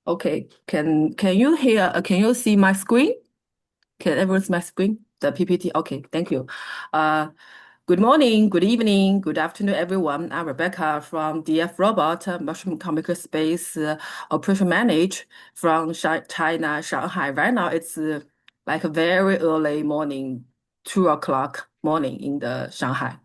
Okay, can you hear? Can you see my screen? Can everyone see my screen? The PPT. Okay, thank you. Uh, Good morning, good evening, good afternoon, everyone. I'm Rebecca from DF Robot, Mushroom Comic Space Operation Manage from China, Shanghai. Right now, it's like a very early morning, 2 o'clock morning in the Shanghai.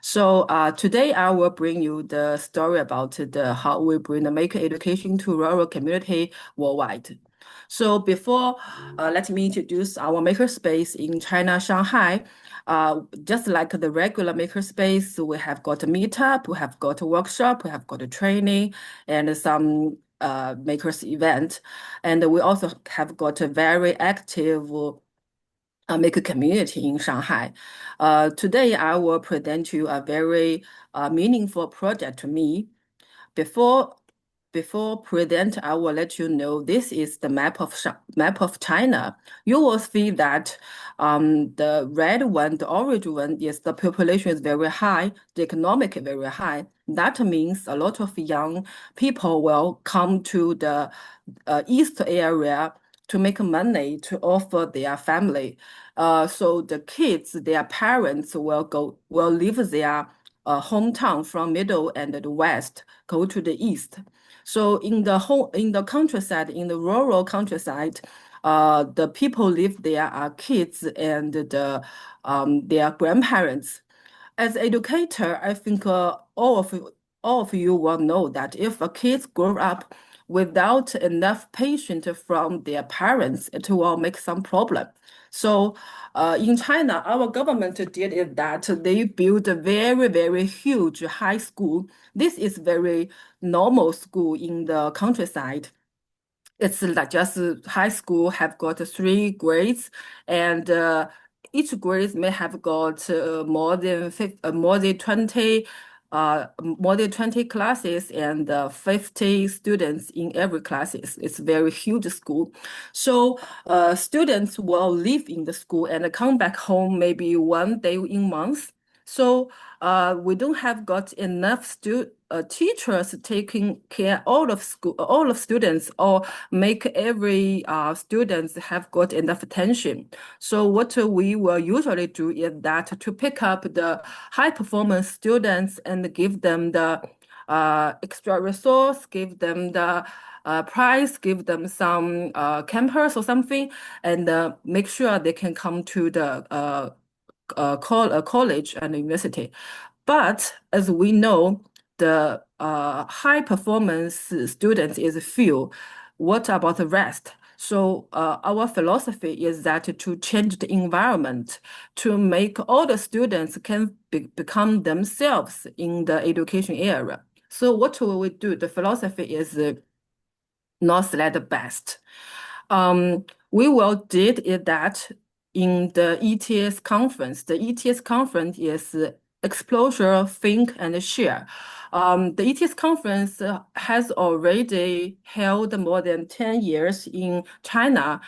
So today I will bring you the story about the how we bring the maker education to rural community worldwide. So before, let me introduce our makerspace in China, Shanghai. Just like the regular makerspace, we have got a meetup, we have got a workshop, we have got a training, and some makers event. And we also have got a very active maker community in Shanghai. Today, I will present you a very meaningful project to me. Before before present, I will let you know this is the map of China. You will see that the red one, the orange one, is the population is very high, the economic is very high. That means a lot of young people will come to the east area to make money to offer their family. So the kids, their parents will leave their hometown from middle and the west, go to the east. So in the countryside, in the rural countryside, the people live there are kids and their grandparents. As educator, I think all of you will know that if a kids grow up without enough patience from their parents, it will make some problem. So in China, our government did is that they built a very, very huge high school. This is very normal school in the countryside. It's like just high school have got 3 grades, and each grade may have got more than 20 classes and 50 students in every classes. It's very huge school. So students will live in the school and come back home maybe one day in month. So we don't have got enough teachers taking care all of students, or make every students have got enough attention. So what we will usually do is that to pick up the high performance students and give them the extra resource, give them the prize, give them some campus or something, and make sure they can come to the college and university. But as we know, the high performance students is few. What about the rest? So our philosophy is that to change the environment, to make all the students can become themselves in the education area. So what will we do? The philosophy is not select best. We will did is that in the ETS conference. The ETS conference is exposure, think, and share. The ETS conference has already held more than 10 years in China.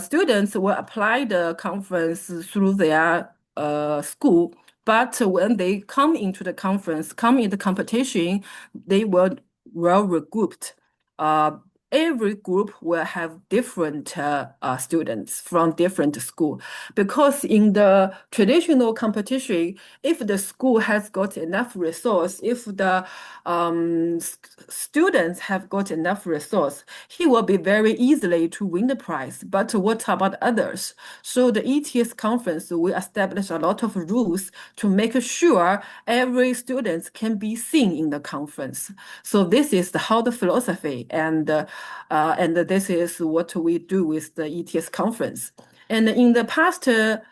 Students will apply the conference through their school, but when they come into the conference, come in the competition, they will well regrouped. Every group will have different students from different school, because in the traditional competition, if the school has got enough resource, if the students have got enough resource, he will be very easily to win the prize. But what about others? So the ETS conference will establish a lot of rules to make sure every student can be seen in the conference. So this is how the philosophy, and this is what we do with the ETS conference. And in the past 10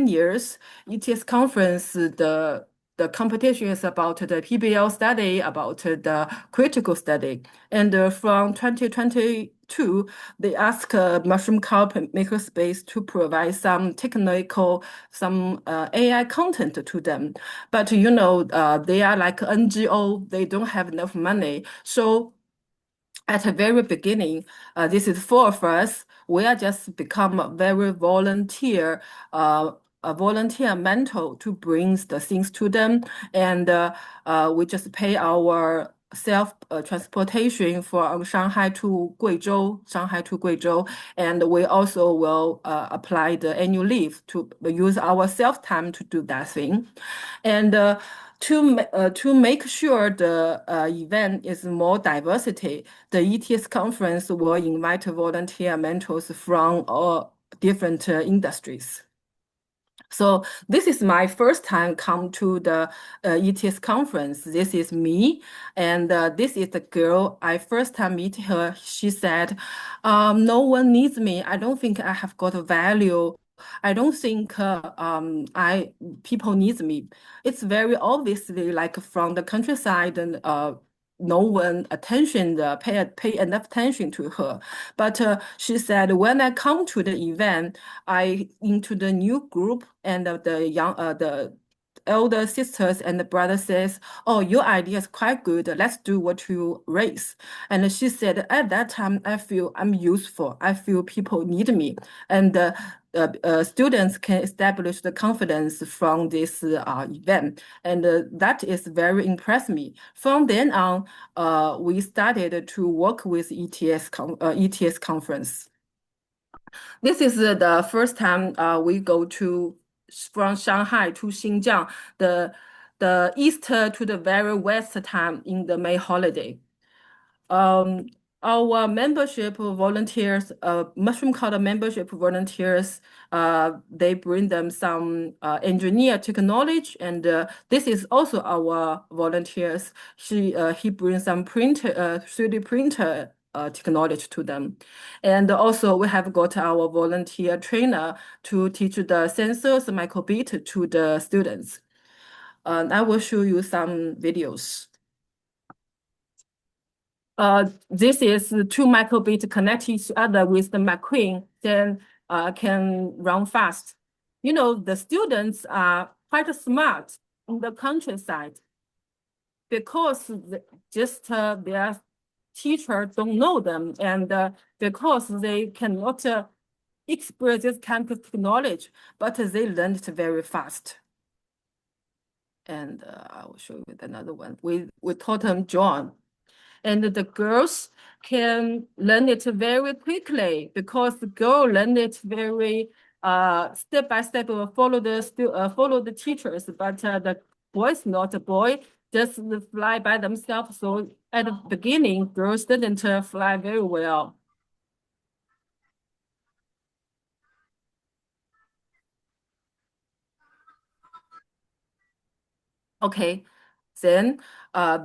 years, ETS conference, the competition is about the PBL study, about the critical study. And from 2022, they ask Mushroom Cow Makerspace to provide some technical, some AI content to them. But you know, they are like NGO, they don't have enough money. So at the very beginning, this is 4 of us. We are just become a very a volunteer mentor to bring the things to them, and we just pay our transportation from Shanghai to Guizhou, and we also will apply the annual leave to use our self-time to do that thing. And to make sure the event is more diversity, the ETS conference will invite volunteer mentors from all different industries. So this is my first time come to the ETS conference. This is me, and this is the girl. I first time meet her. She said, "No one needs me. I don't think I have got a value. I don't think people needs me." It's very obviously like from the countryside and no one pay enough attention to her. But she said, when I come to the event, I into the new group, and the elder sisters and the brother says, "Oh, your idea is quite good. Let's do what you raise." And she said, at that time, I feel I'm useful. I feel people need me, and students can establish the confidence from this event, and that is very impressed me. From then on, we started to work with ETS conference. This is the first time we go from Shanghai to Xinjiang, the east to the very west time in the May holiday. Our membership volunteers, mushroom culture membership volunteers, they bring them some engineer technology, and this is also our volunteers. He brings some 3D printer technology to them. And also we have got our volunteer trainer to teach the sensors microbit to the students. I will show you some videos. This is two microbit connected each other with the machine, then can run fast. You know, the students are quite smart in the countryside because their teacher don't know them, and because they cannot express this kind of knowledge, but they learn it very fast. And I will show you another one. We taught them John. And the girls can learn it very quickly because the girl learn it very step by step, follow the teachers. But the boys not a boy, just fly by themselves. So at the beginning, girls didn't fly very well. Okay, then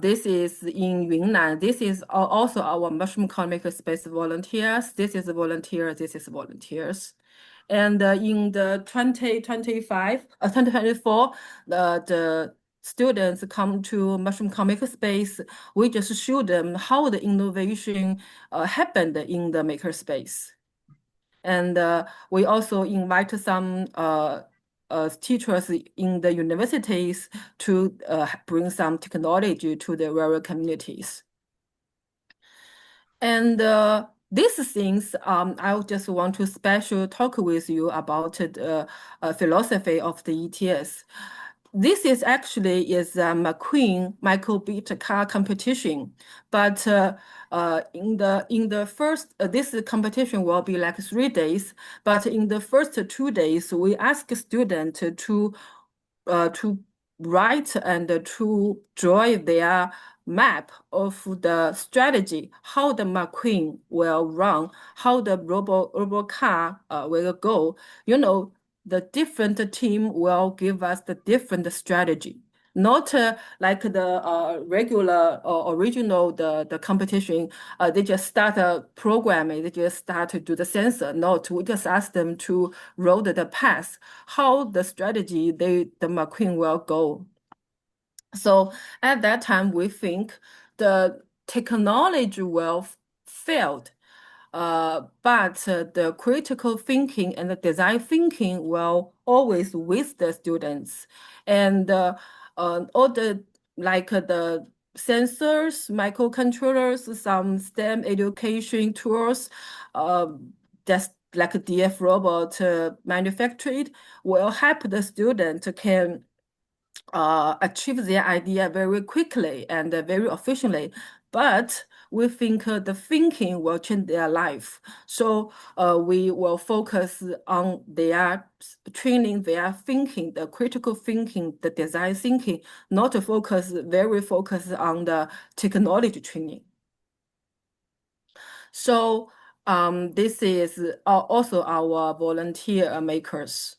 this is in Yunnan. This is also our mushroom culture space volunteers. This is volunteers. This is volunteers. And in the 2024, the students come to mushroom makerspace. We just show them how the innovation happened in the makerspace. And we also invite some teachers in the universities to bring some technology to the rural communities. And these things, I just want to special talk with you about the philosophy of the ETS. This is actually a McQueen microbit car competition, but in the first this competition will be like 3 days. But in the first 2 days, we ask students to write and to draw their map of the strategy, how the McQueen will run, how the robot car will go. You know, the different team will give us the different strategy. Not like the regular or original the competition. They just start programming. They just start to do the sensor. No, we just ask them to roll the path. How the strategy the McQueen will go. So at that time, we think the technology will failed, but the critical thinking and the design thinking will always with the students, and all the the sensors, microcontrollers, some STEM education tools, just like DF robot manufactured will help the student can achieve their idea very quickly and very efficiently, but we think the thinking will change their life. So we will focus on their training, their thinking, the critical thinking, the design thinking, not to very focus on the technology training. So this is also our volunteer makers.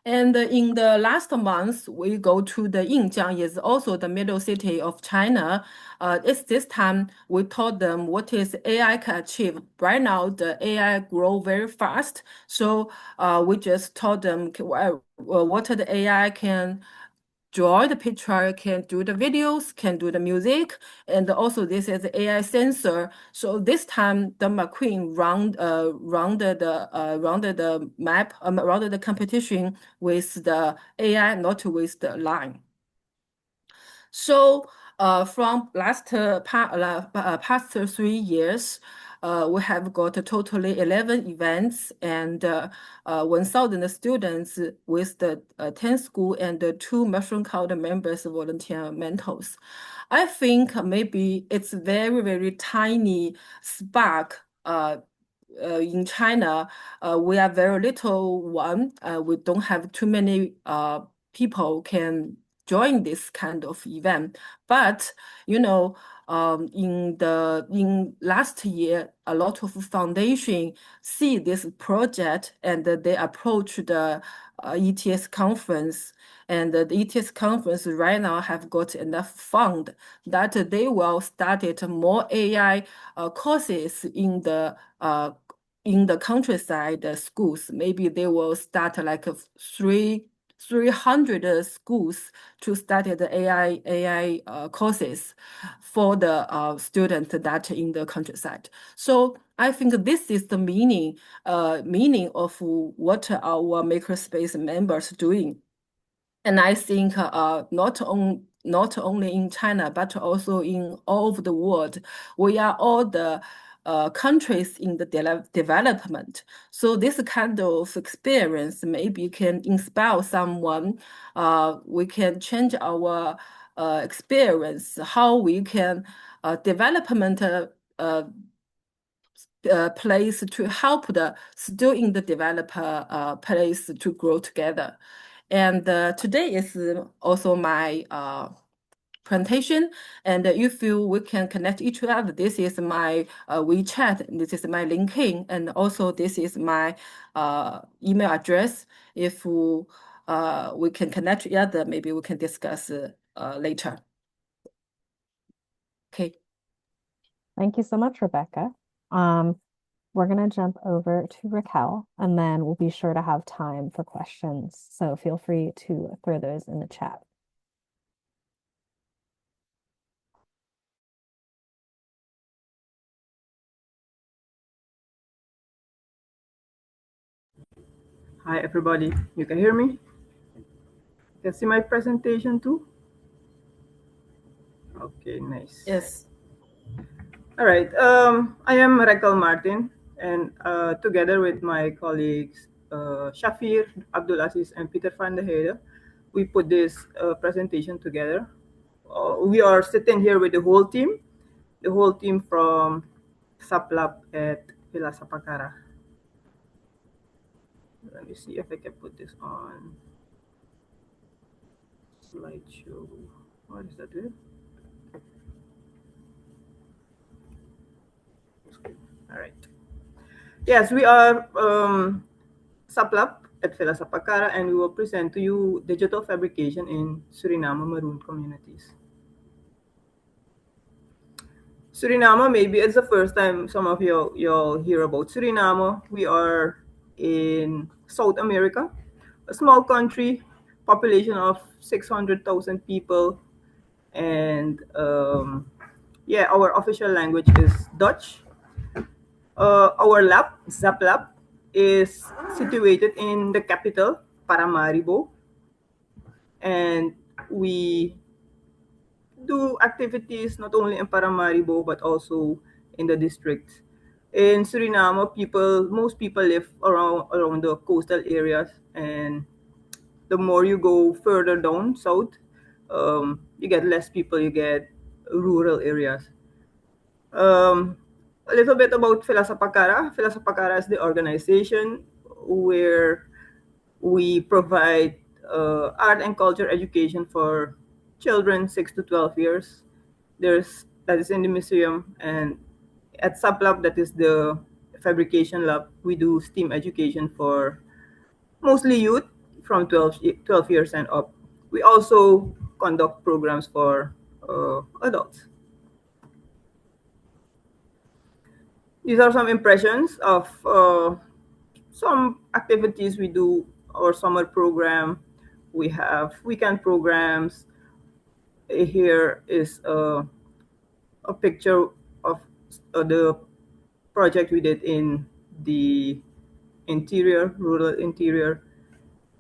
And in the last month, we go to the Jiang, is also the middle city of China. It's this time we told them what is AI can achieve. Right now, the AI grow very fast. So we just told them what the AI can draw the picture, can do the videos, can do the music, and also this is AI sensor. So this time the McQueen rounded the map, rounded the competition with the AI, not with the line. So from past 3 years, we have got totally 11 events and 1,000 students with the 10 school and the 2 mushroom cult members volunteer mentors. I think maybe it's very, very tiny spark in China. We are very little one. We don't have too many people can join this kind of event. But in last year, a lot of foundation see this project and they approach the ETS conference. And the ETS conference right now have got enough fund that they will start more AI courses in the countryside schools. Maybe they will start like 300 schools to study the AI courses for the students that in the countryside. So I think this is the meaning of what our makerspace members doing. And I think not only in China, but also in all over the world, we are all the countries in the development. So this kind of experience maybe can inspire someone. We can change our experience, how we can development place to help the still in the developer place to grow together. And today is also my presentation. And if we can connect each other, this is my WeChat, this is my LinkedIn, and also this is my email address. If we can connect each other, maybe we can discuss later. Okay. Thank you so much, Rebecca. We're going to jump over to Räquel, and then we'll be sure to have time for questions. So feel free to throw those in the chat. Hi, everybody. You can hear me? You can see my presentation too? Okay, nice. Yes. All right. I am Räquel Martin, and together with my colleagues Shafir, Abdulaziz, and Peter van der Heide, we put this presentation together. We are sitting here with the whole team from ZapLab at Villa Zapakara. Let me see if I can put this on slideshow. What is that here? All right. Yes, we are ZapLab at Villa Zapakara, and we will present to you digital fabrication in Suriname Maroon communities. Suriname, maybe it's the first time some of you'll hear about Suriname. We are in South America, a small country, population of 600,000 people, and yeah, our official language is Dutch. Our lab, ZapLab, is situated in the capital, Paramaribo, and we do activities not only in Paramaribo but also in the district. In Suriname, most people live around the coastal areas, and the more you go further down south, you get less people, you get rural areas. A little bit about Zapakara. Zapakara is the organization where we provide art and culture education for children 6 to 12 years. That is in the museum, and at ZapLab, that is the fabrication lab, we do STEAM education for mostly youth from 12 years and up. We also conduct programs for adults. These are some impressions of some activities we do. Our summer program, we have weekend programs. Here is a picture of the project we did in the interior, rural interior,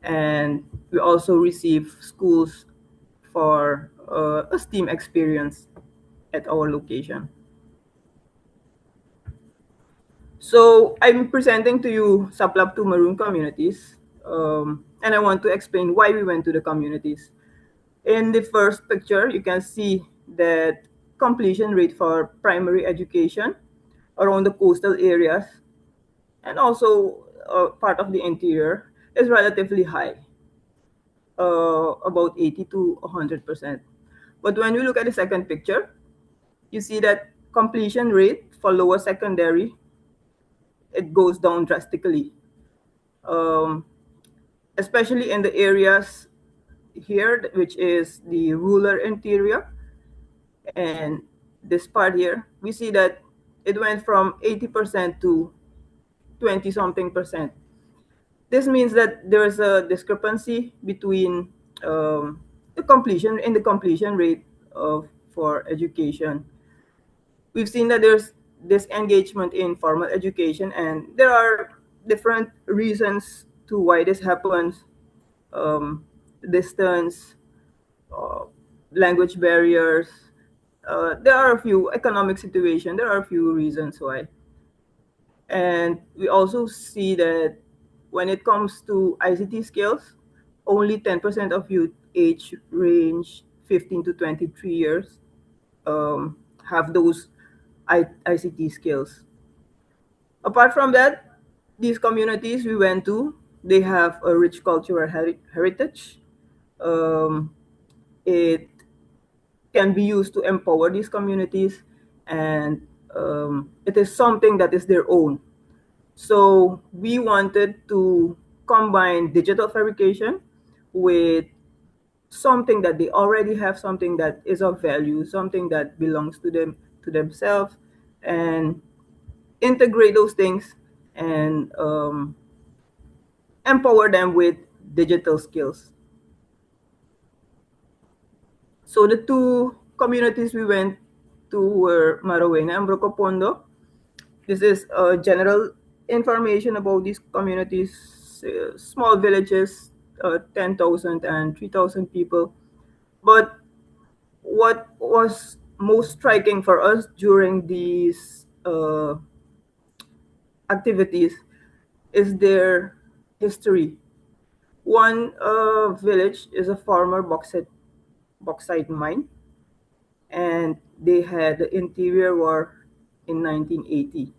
and we also receive schools for a STEAM experience at our location. So I'm presenting to you ZapLab to Maroon communities, and I want to explain why we went to the communities. In the first picture, you can see that completion rate for primary education around the coastal areas and also part of the interior is relatively high, about 80 to 100%. But when we look at the second picture, you see that completion rate for lower secondary, it goes down drastically, especially in the areas here, which is the rural interior. And this part here, we see that it went from 80% to 20 something percent. This means that there is a discrepancy between the completion rate for education. We've seen that there's disengagement in formal education, and there are different reasons to why this happens. Distance, uh, language barriers. There are a few economic situations. There are a few reasons why. And we also see that when it comes to ICT skills, only 10% of youth age range 15 to 23 years have those ICT skills. Apart from that, these communities we went to, they have a rich cultural heritage. Um, it can be used to empower these communities, and it is something that is their own. So we wanted to combine digital fabrication with something that they already have, something that is of value, something that belongs to them, to themselves, and integrate those things and empower them with digital skills. So the two communities we went to were Marawena and Brocopondo. This is general information about these communities, small villages, 10,000 and 3,000 people. But what was most striking for us during these activities is their history. One village is a former bauxite mine, and they had the interior war in 1980.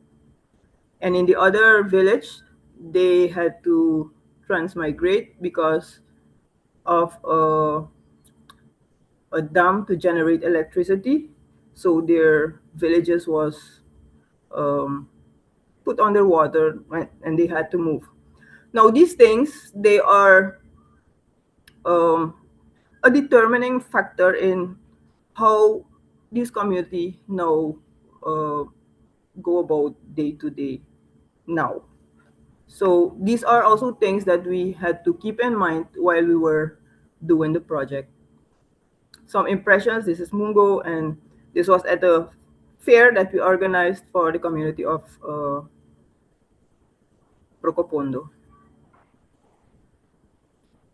And in the other village, they had to transmigrate because of a dam to generate electricity. So their villages was um, put underwater, and they had to move. Now these things, they are um, a determining factor in how this community now uh, go about day to day now. So these are also things that we had to keep in mind while we were doing the project. Some impressions, this is Mungo, and this was at a fair that we organized for the community of Procopondo.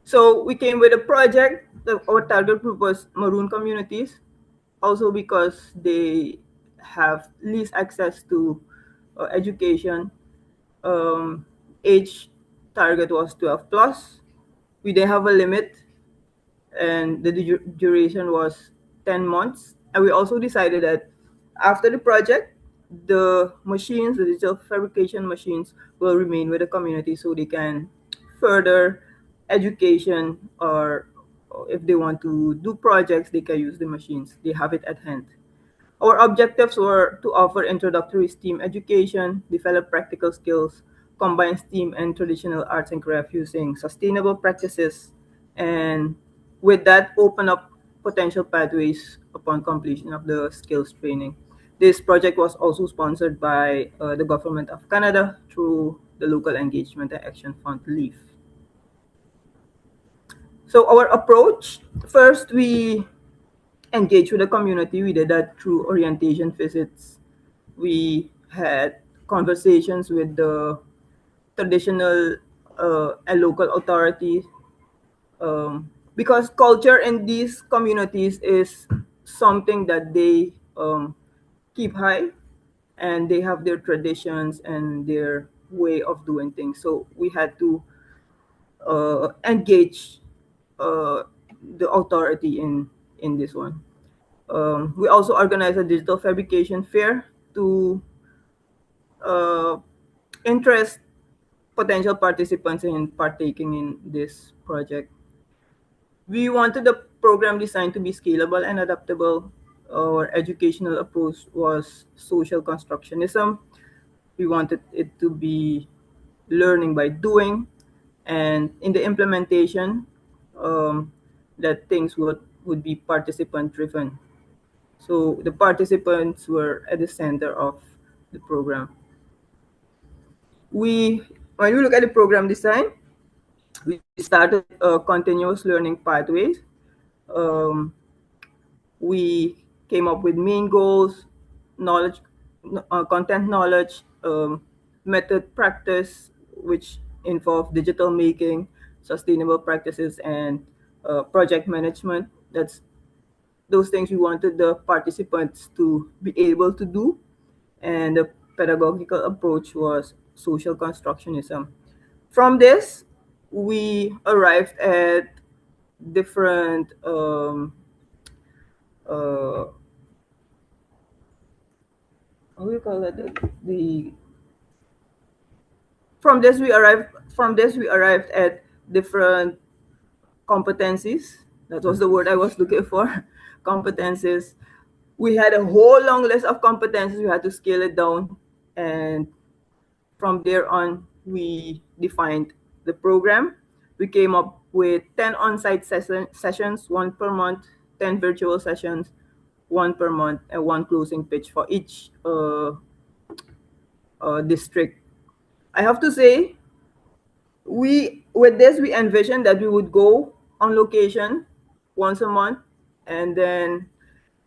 So we came with a project. Our target group was Maroon communities, also because they have least access to education. Age target was 12 plus. we didn't have a limit, and the duration was 10 months. And we also decided that after the project, the machines, the digital fabrication machines, will remain with the community so they can further education, or if they want to do projects, they can use the machines. They have it at hand. Our objectives were to offer introductory STEAM education, develop practical skills, combine STEAM and traditional arts and craft using sustainable practices, and with that, open up potential pathways upon completion of the skills training. This project was also sponsored by the Government of Canada through the Local Engagement and Action Fund, LEAF. So our approach, first we engage with the community. We did that through orientation visits. We had conversations with the traditional and local authorities, because culture in these communities is something that they keep high, and they have their traditions and their way of doing things. So we had to engage uh, the authority in this one. We also organized a digital fabrication fair to uh, interest potential participants in partaking in this project. We wanted the program design to be scalable and adaptable. Our educational approach was social constructionism. We wanted it to be learning by doing, and in the implementation, that things would be participant driven. So the participants were at the center of the program. When we look at the program design, we started continuous learning pathways. Um, we came up with main goals, knowledge, content knowledge, method practice, which involve digital making, sustainable practices, and project management. That's those things we wanted the participants to be able to do. And the pedagogical approach was social constructionism. From this, we arrived at different uh, how do you call it, the from this we arrived at different competencies. That was the word I was looking for. Competencies. We had a whole long list of competencies. We had to scale it down, and from there on, we defined the program. We came up with 10 on-site sessions, one per month, 10 virtual sessions, one per month, and one closing pitch for each district. I have to say, with this we envisioned that we would go on location once a month, and then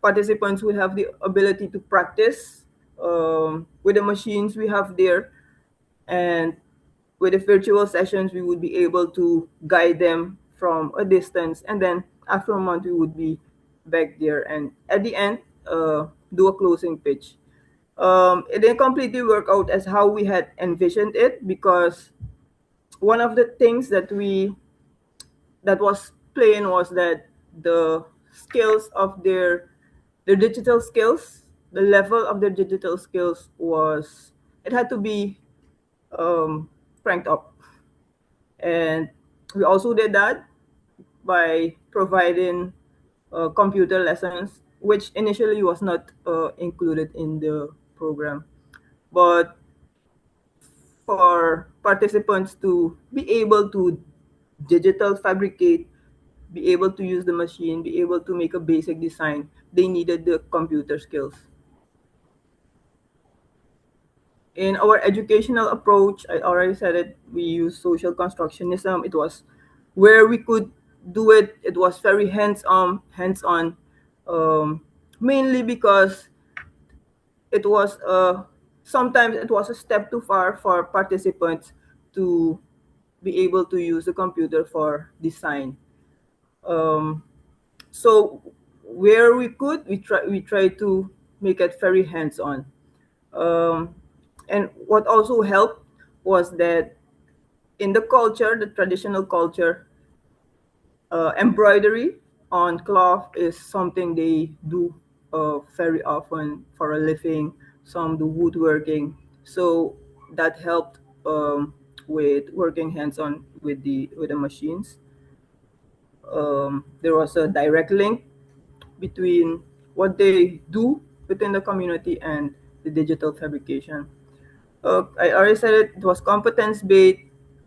participants would have the ability to practice with the machines we have there, and with the virtual sessions we would be able to guide them from a distance, and then after a month we would be back there, and at the end do a closing pitch. It didn't completely work out as how we had envisioned it, because one of the things that was plain was that the skills of their digital skills, the level of their digital skills was, it had to be cranked up. And we also did that by providing computer lessons, which initially was not included in the program. But for participants to be able to digital fabricate, be able to use the machine, be able to make a basic design, they needed the computer skills. In our educational approach, I already said it, we use social constructionism. It was where we could do it. It was very hands-on, mainly because it was sometimes it was a step too far for participants to be able to use the computer for design. Um, so where we could, we try to make it very hands-on. Um, and what also helped was that in the culture, the traditional culture, Embroidery on cloth is something they do very often for a living. Some do woodworking, so that helped with working hands-on with the machines. There was a direct link between what they do within the community and the digital fabrication. I already said it, it was competence based,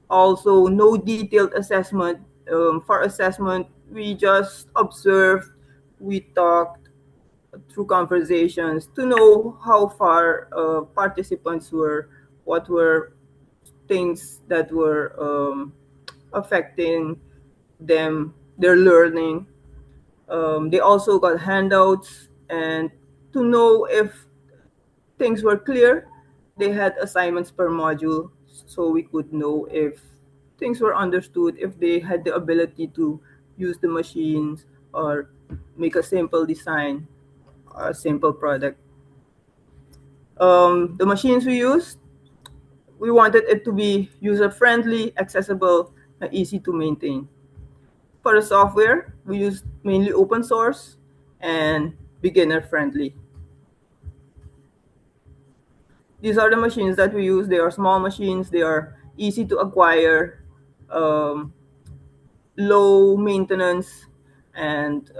also no detailed assessment. For assessment, we just observed, we talked through conversations to know how far participants were, what were things that were affecting them, their learning. They also got handouts, and to know if things were clear, they had assignments per module, so we could know if things were understood, if they had the ability to use the machines or make a simple design, a simple product. The machines we used, we wanted it to be user-friendly, accessible, and easy to maintain. For the software, we used mainly open source and beginner-friendly. These are the machines that we use. They are small machines. They are easy to acquire, um, low maintenance, and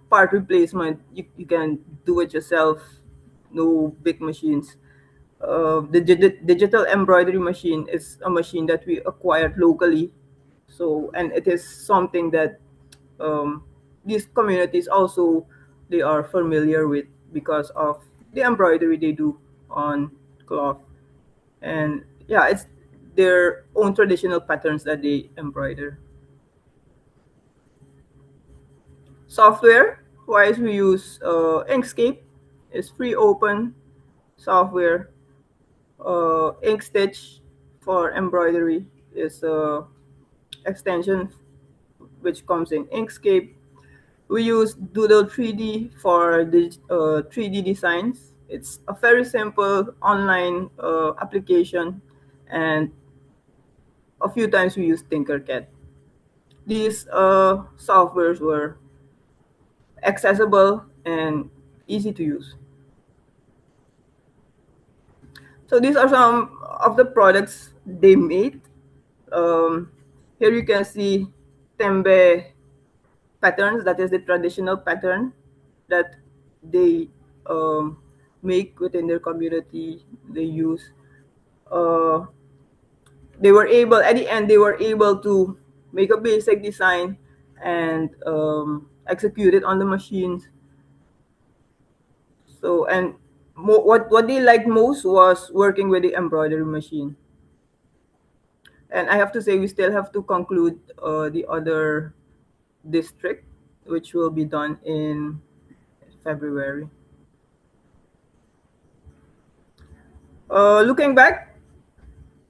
part replacement. You can do it yourself. No big machines. The digital embroidery machine is a machine that we acquired locally. So, and it is something that um, these communities also they are familiar with because of the embroidery they do on cloth. And yeah, it's their own traditional patterns that they embroider. Software wise, we use Inkscape. It's free open software. Inkstitch for embroidery is a extension which comes in Inkscape. We use Doodle 3D for the 3D designs. It's a very simple online application, and a few times we use Tinkercad. These softwares were accessible and easy to use. So these are some of the products they made. Here you can see tembe patterns. That is the traditional pattern that they um, make within their community. They use. Uh, they were able at the end. They were able to make a basic design and execute it on the machines. So and what they liked most was working with the embroidery machine. And I have to say, we still have to conclude the other district, which will be done in February. Looking back,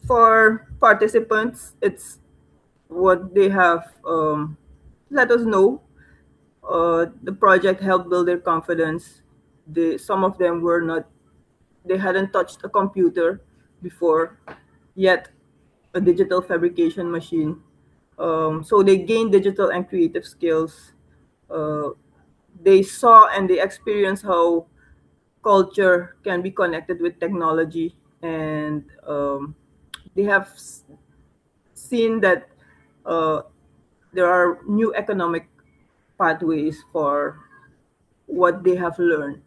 for participants, it's what they have let us know. The project helped build their confidence. Some of them were not, they hadn't touched a computer before, yet a digital fabrication machine. So they gained digital and creative skills. Uh, they saw and they experienced how culture can be connected with technology, and they have seen that uh, there are new economic pathways for what they have learned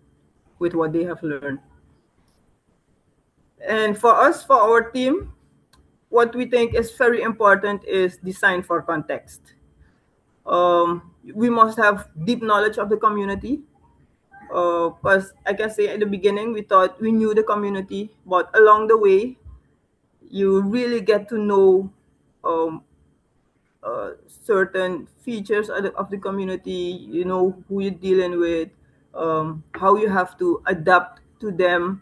with what they have learned. And for us, for our team, what we think is very important is design for context. We must have deep knowledge of the community, because I can say at the beginning we thought we knew the community, but along the way you really get to know um, certain features of the community. You know who you're dealing with, how you have to adapt to them,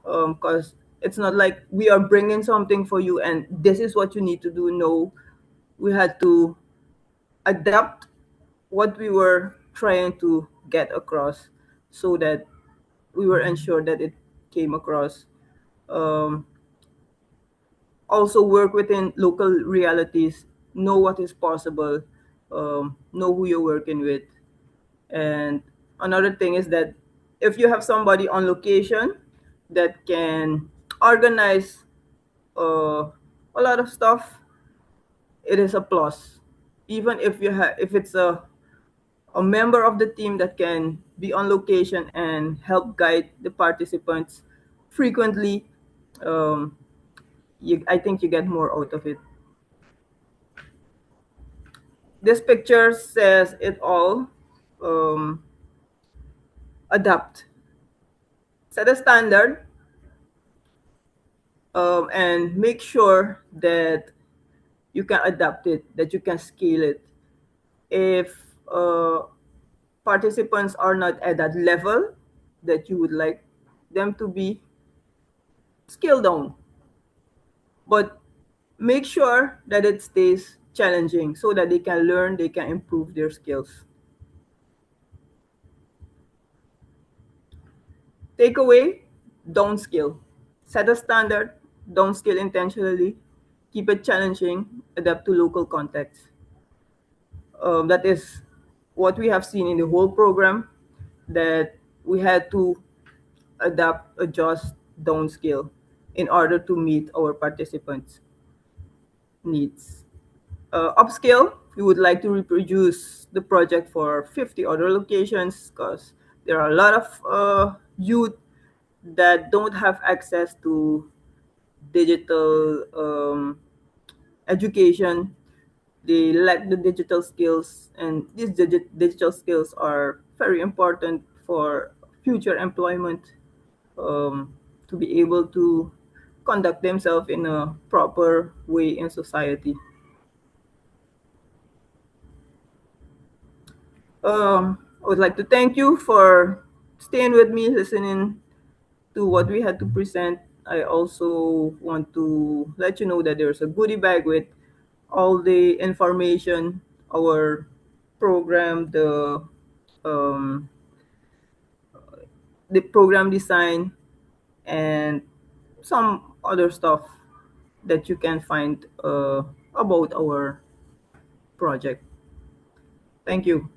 because it's not like we are bringing something for you and this is what you need to do. No, we had to adapt what we were trying to get across so that we were ensured that it came across. Um, Also work within local realities, know what is possible, know who you're working with. And another thing is that if you have somebody on location that can organize a lot of stuff, it is a plus. Even if you have, if it's a member of the team that can be on location and help guide the participants frequently, I think you get more out of it. This picture says it all. Adapt. Set a standard, and make sure that you can adapt it, that you can scale it. If participants are not at that level that you would like them to be, scale down. But make sure that it stays challenging so that they can learn, they can improve their skills. Takeaway, don't scale. Set a standard, don't scale intentionally, keep it challenging, adapt to local context. That is what we have seen in the whole program, that we had to adapt, adjust, don't scale in order to meet our participants' needs. Upscale, we would like to reproduce the project for 50 other locations because there are a lot of youth that don't have access to digital education. They lack the digital skills, and these digital skills are very important for future employment, to be able to conduct themselves in a proper way in society. I would like to thank you for staying with me, listening to what we had to present. I also want to let you know that there's a goodie bag with all the information, our program, um, the program design, and some other stuff that you can find about our project. Thank you.